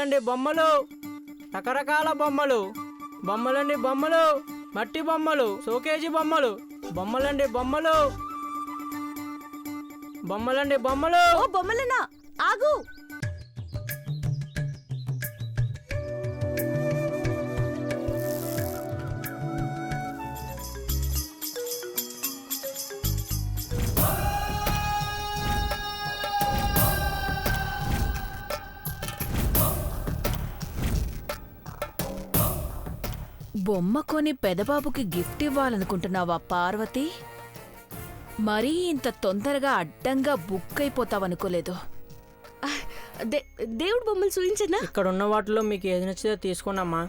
బొమ్మలండి బొమ్మలు, రకరకాల బొమ్మలు, బొమ్మలండి బొమ్మలు, మట్టి బొమ్మలు, షోకేజీ బొమ్మలు, బొమ్మలండి బొమ్మలు, బొమ్మలండి బొమ్మలు. ఓ బొమ్మలనా, ఆగు. బొమ్మ కొని పెదబాబుకి గిఫ్ట్ ఇవ్వాలనుకుంటున్నావా పార్వతి? మరీ ఇంత తొందరగా అడ్డంగా బుక్ అయిపోతావనుకోలేదు. దేవుడు బొమ్మలు చూపించనా? ఇక్కడ ఉన్న వాటిలో మీకు ఏది నచ్చితే తీసుకోండమ్మా.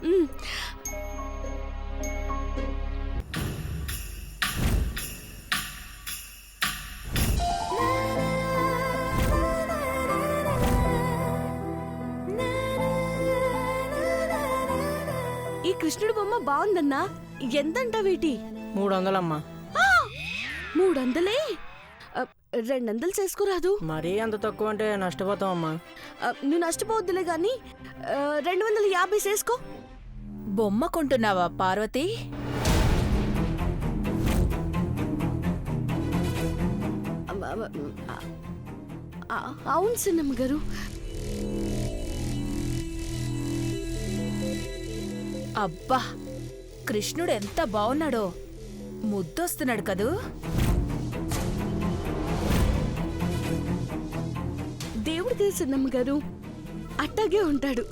ఈ కృష్ణుడు బొమ్మ బాగుందన్నా. ఎంతంట వీటి? 300 అమ్మా. 300? 200 చేసుకోరాదు? మరీ అంత తక్కువ అంటే నష్టపోతామమ్మా. నువ్వు నష్టపోవద్దులే గాని 250 చేసుకో. బొమ్మ కొంటున్నావా పార్వతి? అవును సిన్నమ్మ గారు. అబ్బా, కృష్ణుడు ఎంత బాగున్నాడో, ముద్దొస్తున్నాడు కదూ. దేవుడు తెలిసినమ్మ గారు, అట్టాగే ఉంటాడు.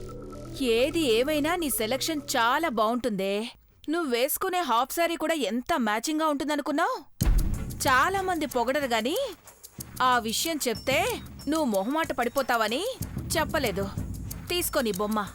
ఏది ఏవైనా నీ సెలక్షన్ చాలా బావుంటుందే. నువ్వు వేసుకునే హాఫ్ సారీ కూడా ఎంత మ్యాచింగ్గా ఉంటుందనుకున్నావు. చాలా మంది పొగడరు గాని ఆ విషయం చెప్తే నువ్వు మొహమాట పడిపోతావని చెప్పలేదు. తీసుకో నీ బొమ్మ.